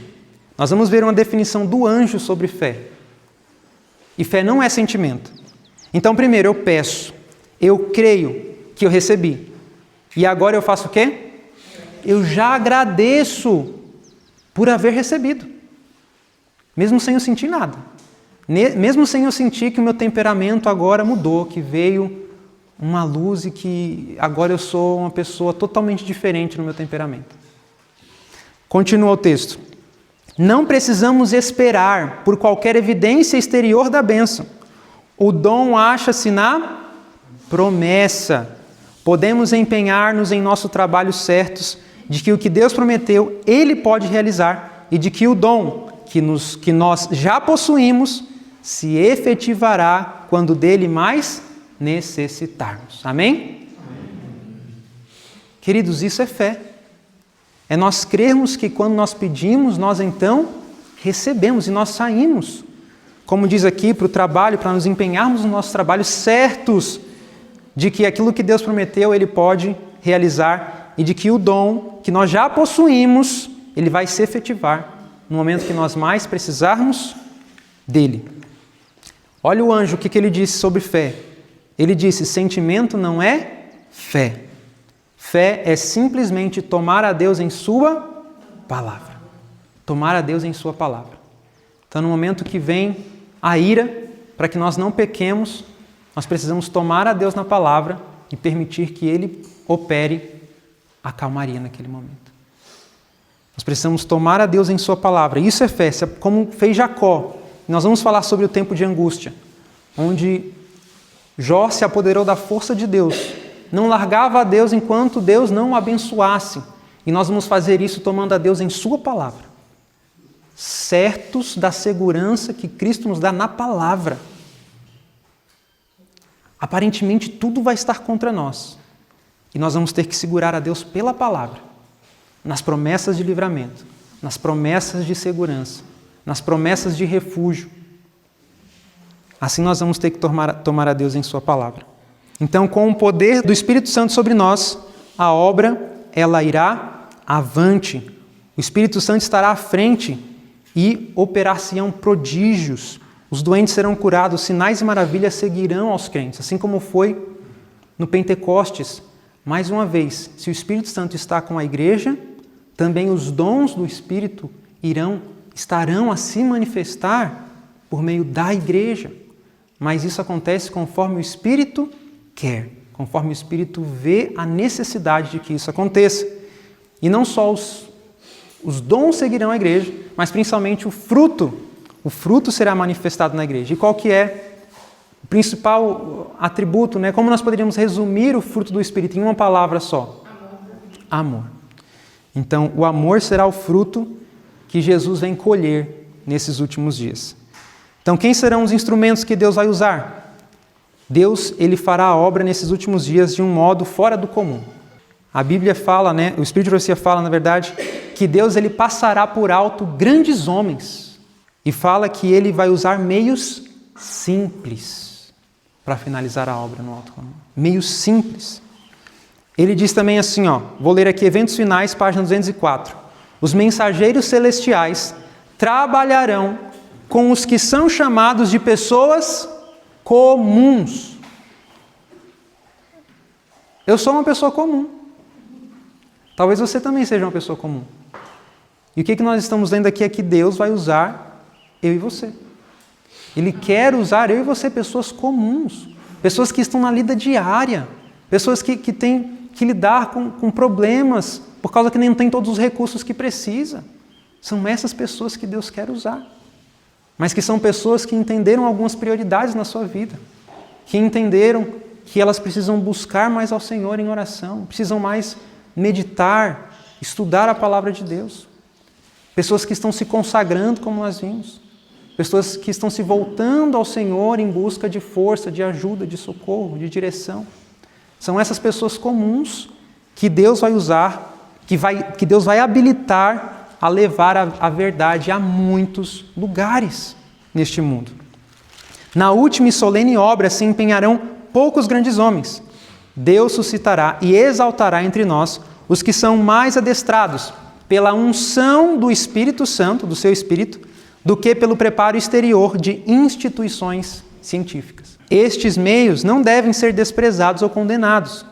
Nós vamos ver uma definição do anjo sobre fé. E fé não é sentimento. Então, primeiro eu peço, eu creio que eu recebi. E agora eu faço o quê? Eu já agradeço por haver recebido. Mesmo sem eu sentir nada. Mesmo sem eu sentir que o meu temperamento agora mudou, que veio uma luz e que agora eu sou uma pessoa totalmente diferente no meu temperamento. Continua o texto. Não precisamos esperar por qualquer evidência exterior da bênção. O dom acha-se na promessa. Podemos empenhar-nos em nosso trabalho certos de que o que Deus prometeu, Ele pode realizar e de que o dom que nós já possuímos se efetivará quando dele mais necessitarmos. Amém? Queridos, isso é fé. É nós crermos que quando nós pedimos, nós então recebemos e nós saímos. Como diz aqui, para o trabalho, para nos empenharmos no nosso trabalho, certos de que aquilo que Deus prometeu, Ele pode realizar e de que o dom que nós já possuímos, Ele vai se efetivar no momento que nós mais precisarmos dele. Olha o anjo, o que ele disse sobre fé. Ele disse, sentimento não é fé. Fé é simplesmente tomar a Deus em sua palavra. Tomar a Deus em sua palavra. Então, no momento que vem a ira, para que nós não pequemos, nós precisamos tomar a Deus na palavra e permitir que Ele opere a calmaria naquele momento. Nós precisamos tomar a Deus em sua palavra. Isso é fé, como fez Jacó. Nós vamos falar sobre o tempo de angústia, onde Jó se apoderou da força de Deus. Não largava a Deus enquanto Deus não o abençoasse. E nós vamos fazer isso tomando a Deus em sua palavra. Certos da segurança que Cristo nos dá na palavra. Aparentemente tudo vai estar contra nós. E nós vamos ter que segurar a Deus pela palavra. Nas promessas de livramento, nas promessas de segurança, nas promessas de refúgio. Assim nós vamos ter que tomar a Deus em sua palavra. Então, com o poder do Espírito Santo sobre nós, a obra, ela irá avante. O Espírito Santo estará à frente e operar-se-ão prodígios. Os doentes serão curados, sinais e maravilhas seguirão aos crentes, assim como foi no Pentecostes. Mais uma vez, se o Espírito Santo está com a igreja, também os dons do Espírito estarão a se manifestar por meio da igreja. Mas isso acontece conforme o Espírito quer, conforme o Espírito vê a necessidade de que isso aconteça. E não só os dons seguirão a igreja, mas principalmente o fruto será manifestado na igreja. E qual que é o principal atributo, né? Como nós poderíamos resumir o fruto do Espírito em uma palavra só? Amor. Então, o amor será o fruto que Jesus vem colher nesses últimos dias. Então, quem serão os instrumentos que Deus vai usar? Deus, Ele fará a obra nesses últimos dias de um modo fora do comum. A Bíblia fala, o Espírito de Profecia fala, na verdade, que Deus ele passará por alto grandes homens e fala que Ele vai usar meios simples para finalizar a obra no alto comum. Meios simples. Ele diz também assim, vou ler aqui Eventos Finais, página 204. Os mensageiros celestiais trabalharão com os que são chamados de pessoas comuns. Eu sou uma pessoa comum. Talvez você também seja uma pessoa comum. E o que nós estamos lendo aqui é que Deus vai usar eu e você. Ele quer usar eu e você, pessoas comuns. Pessoas que estão na lida diária. Pessoas que têm que lidar com problemas por causa que nem tem todos os recursos que precisa. São essas pessoas que Deus quer usar. Mas que são pessoas que entenderam algumas prioridades na sua vida. Que entenderam que elas precisam buscar mais ao Senhor em oração. Precisam mais meditar, estudar a palavra de Deus. Pessoas que estão se consagrando, como nós vimos. Pessoas que estão se voltando ao Senhor em busca de força, de ajuda, de socorro, de direção. São essas pessoas comuns que Deus vai usar, que Deus vai habilitar a levar a verdade a muitos lugares neste mundo. Na última e solene obra se empenharão poucos grandes homens. Deus suscitará e exaltará entre nós os que são mais adestrados pela unção do Espírito Santo, do seu Espírito, do que pelo preparo exterior de instituições científicas. Estes meios não devem ser desprezados ou condenados.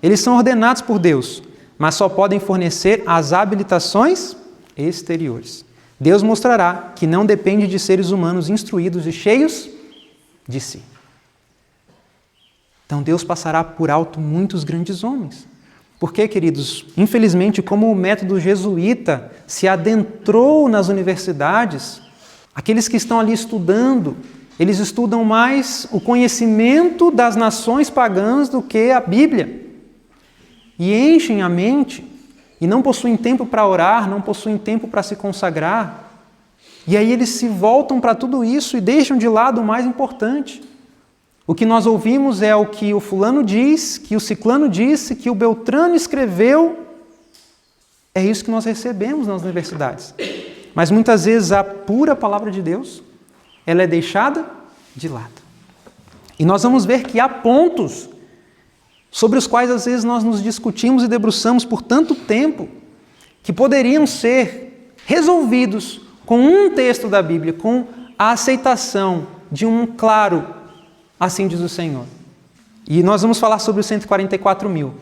Eles são ordenados por Deus, mas só podem fornecer as habilitações exteriores. Deus mostrará que não depende de seres humanos instruídos e cheios de si. Então Deus passará por alto muitos grandes homens. Porque, queridos, infelizmente, como o método jesuíta se adentrou nas universidades, aqueles que estão ali estudando, eles estudam mais o conhecimento das nações pagãs do que a Bíblia. E enchem a mente, e não possuem tempo para orar, não possuem tempo para se consagrar. E aí eles se voltam para tudo isso e deixam de lado o mais importante. O que nós ouvimos é o que o fulano diz, que o ciclano disse, que o Beltrano escreveu. É isso que nós recebemos nas universidades. Mas muitas vezes a pura palavra de Deus, ela é deixada de lado. E nós vamos ver que há pontos sobre os quais às vezes nós nos discutimos e debruçamos por tanto tempo, que poderiam ser resolvidos com um texto da Bíblia, com a aceitação de um claro assim diz o Senhor. E nós vamos falar sobre os 144 mil.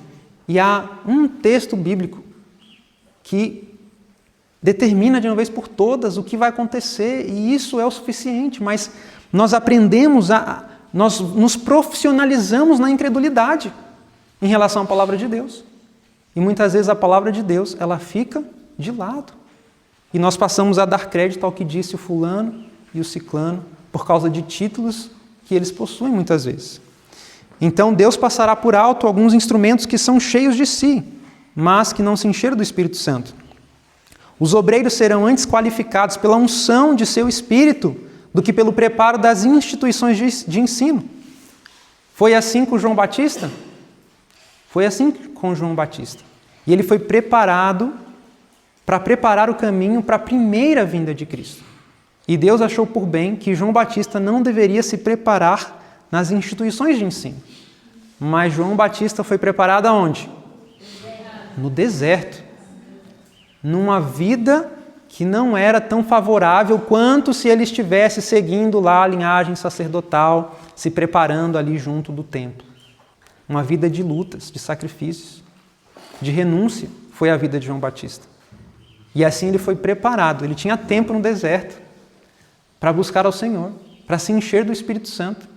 E há um texto bíblico que determina de uma vez por todas o que vai acontecer, e isso é o suficiente, mas nós aprendemos, nós nos profissionalizamos na incredulidade em relação à palavra de Deus. E muitas vezes a palavra de Deus, ela fica de lado. E nós passamos a dar crédito ao que disse o fulano e o ciclano, por causa de títulos que eles possuem muitas vezes. Então Deus passará por alto alguns instrumentos que são cheios de si, mas que não se encheram do Espírito Santo. Os obreiros serão antes qualificados pela unção de seu Espírito do que pelo preparo das instituições de ensino. Foi assim com João Batista? Foi assim com João Batista. E ele foi preparado para preparar o caminho para a primeira vinda de Cristo. E Deus achou por bem que João Batista não deveria se preparar nas instituições de ensino. Mas João Batista foi preparado aonde? No deserto. Numa vida que não era tão favorável quanto se ele estivesse seguindo lá a linhagem sacerdotal, se preparando ali junto do templo. Uma vida de lutas, de sacrifícios, de renúncia foi a vida de João Batista. E assim ele foi preparado, ele tinha tempo no deserto para buscar ao Senhor, para se encher do Espírito Santo.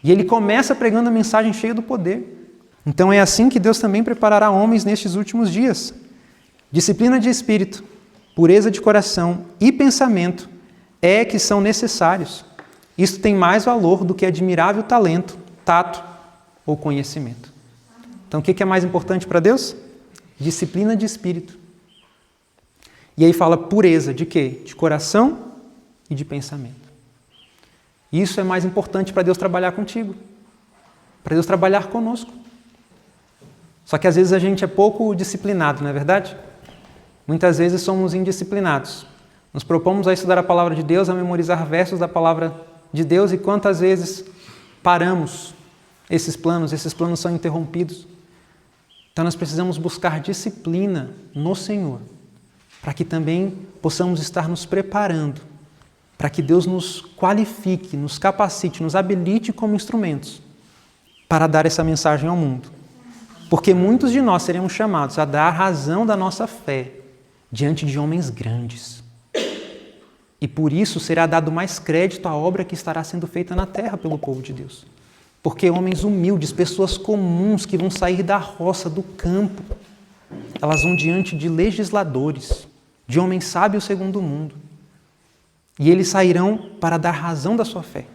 E ele começa pregando a mensagem cheia do poder. Então é assim que Deus também preparará homens nestes últimos dias. Disciplina de espírito, pureza de coração e pensamento é que são necessários. Isso tem mais valor do que admirável talento, tato ou conhecimento. Então o que é mais importante para Deus? Disciplina de espírito. E aí fala pureza de quê? De coração e de pensamento. Isso é mais importante para Deus trabalhar contigo, para Deus trabalhar conosco. Só que às vezes a gente é pouco disciplinado, não é verdade? Muitas vezes somos indisciplinados. Nos propomos a estudar a palavra de Deus, a memorizar versos da palavra de Deus, e quantas vezes paramos esses planos são interrompidos. Então nós precisamos buscar disciplina no Senhor, para que também possamos estar nos preparando para que Deus nos qualifique, nos capacite, nos habilite como instrumentos para dar essa mensagem ao mundo. Porque muitos de nós seremos chamados a dar razão da nossa fé diante de homens grandes. E por isso será dado mais crédito à obra que estará sendo feita na terra pelo povo de Deus. Porque homens humildes, pessoas comuns que vão sair da roça, do campo, elas vão diante de legisladores, de homens sábios segundo o mundo. E eles sairão para dar razão da sua fé,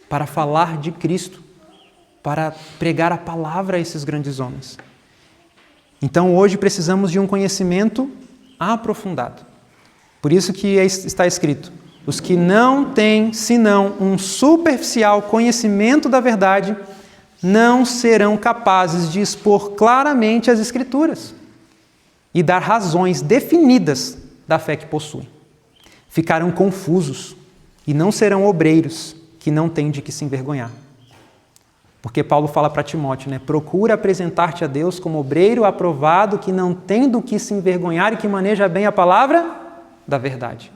para falar de Cristo, para pregar a palavra a esses grandes homens. Então hoje precisamos de um conhecimento aprofundado. Por isso que está escrito: os que não têm senão um superficial conhecimento da verdade não serão capazes de expor claramente as Escrituras e dar razões definidas da fé que possuem. Ficarão confusos e não serão obreiros que não têm de que se envergonhar. Porque Paulo fala para Timóteo, né? Procura apresentar-te a Deus como obreiro aprovado, que não tem do que se envergonhar e que maneja bem a palavra da verdade.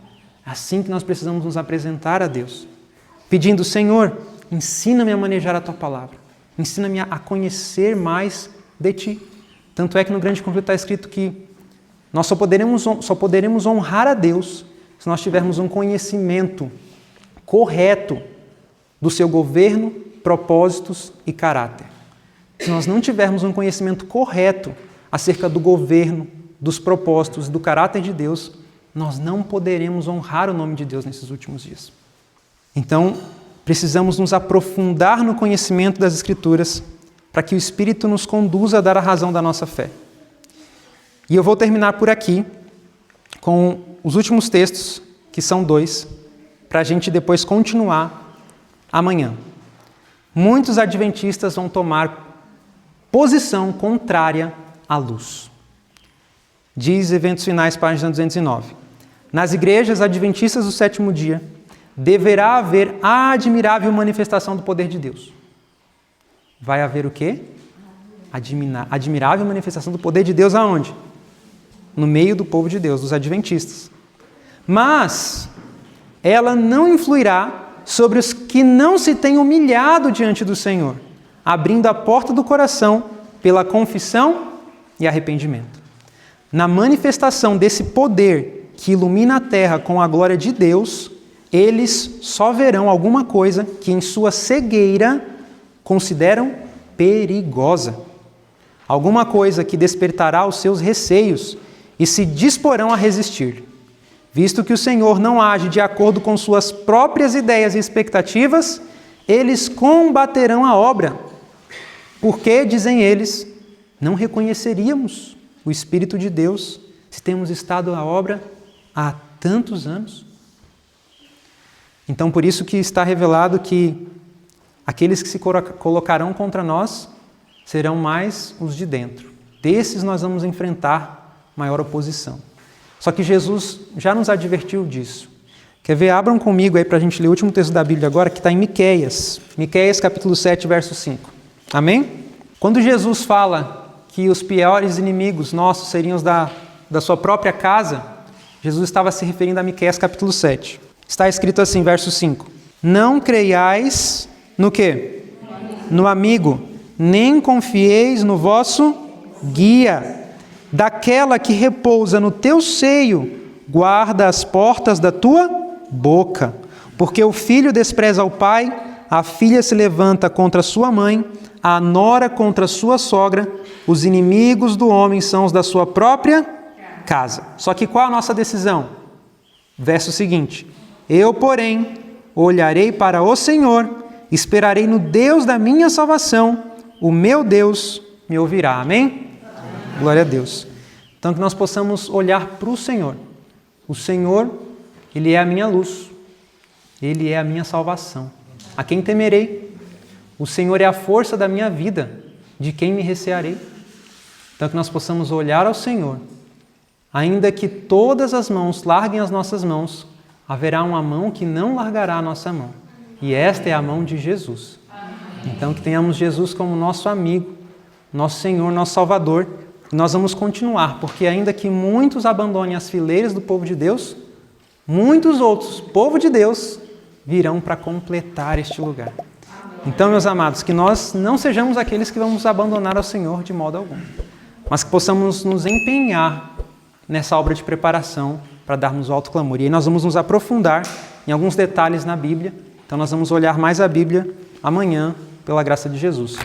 É assim que nós precisamos nos apresentar a Deus, pedindo: Senhor, ensina-me a manejar a Tua palavra, ensina-me a conhecer mais de Ti. Tanto é que no Grande Conflito está escrito que nós só poderemos honrar a Deus se nós tivermos um conhecimento correto do Seu governo, propósitos e caráter. Se nós não tivermos um conhecimento correto acerca do governo, dos propósitos e do caráter de Deus, nós não poderemos honrar o nome de Deus nesses últimos dias. Então, precisamos nos aprofundar no conhecimento das Escrituras para que o Espírito nos conduza a dar a razão da nossa fé. E eu vou terminar por aqui com os últimos textos, que são 2, para a gente depois continuar amanhã. Muitos adventistas vão tomar posição contrária à luz. Diz Eventos Finais, página 209. Nas igrejas adventistas do sétimo dia, deverá haver a admirável manifestação do poder de Deus. Vai haver o quê? Admirável manifestação do poder de Deus aonde? No meio do povo de Deus, dos adventistas. Mas ela não influirá sobre os que não se têm humilhado diante do Senhor, abrindo a porta do coração pela confissão e arrependimento. Na manifestação desse poder que ilumina a terra com a glória de Deus, eles só verão alguma coisa que em sua cegueira consideram perigosa. Alguma coisa que despertará os seus receios e se disporão a resistir. Visto que o Senhor não age de acordo com suas próprias ideias e expectativas, eles combaterão a obra. Porque, dizem eles, não reconheceríamos o Espírito de Deus se temos estado à obra há tantos anos? Então, por isso que está revelado que aqueles que se colocarão contra nós serão mais os de dentro. Desses nós vamos enfrentar maior oposição. Só que Jesus já nos advertiu disso. Quer ver? Abram comigo aí para a gente ler o último texto da Bíblia agora, que está em Miqueias. Miqueias, capítulo 7, verso 5. Amém? Quando Jesus fala que os piores inimigos nossos seriam os da sua própria casa, Jesus estava se referindo a Miqueias, capítulo 7. Está escrito assim, verso 5. Não creiais no quê? No amigo, nem confieis no vosso guia. Daquela que repousa no teu seio, guarda as portas da tua boca. Porque o filho despreza o pai, a filha se levanta contra sua mãe, a nora contra sua sogra, os inimigos do homem são os da sua própria casa. Só que qual a nossa decisão? Verso seguinte. Eu, porém, olharei para o Senhor, esperarei no Deus da minha salvação, o meu Deus me ouvirá. Amém? Glória a Deus. Então que nós possamos olhar para o Senhor. O Senhor, Ele é a minha luz. Ele é a minha salvação. A quem temerei? O Senhor é a força da minha vida. De quem me recearei? Então que nós possamos olhar ao Senhor. Ainda que todas as mãos larguem as nossas mãos, haverá uma mão que não largará a nossa mão. E esta é a mão de Jesus. Então que tenhamos Jesus como nosso amigo, nosso Senhor, nosso Salvador. E nós vamos continuar, porque ainda que muitos abandonem as fileiras do povo de Deus, muitos outros, povo de Deus, virão para completar este lugar. Então, meus amados, que nós não sejamos aqueles que vamos abandonar ao Senhor de modo algum, mas que possamos nos empenhar nessa obra de preparação para darmos o alto clamor. E aí nós vamos nos aprofundar em alguns detalhes na Bíblia. Então nós vamos olhar mais a Bíblia amanhã, pela graça de Jesus.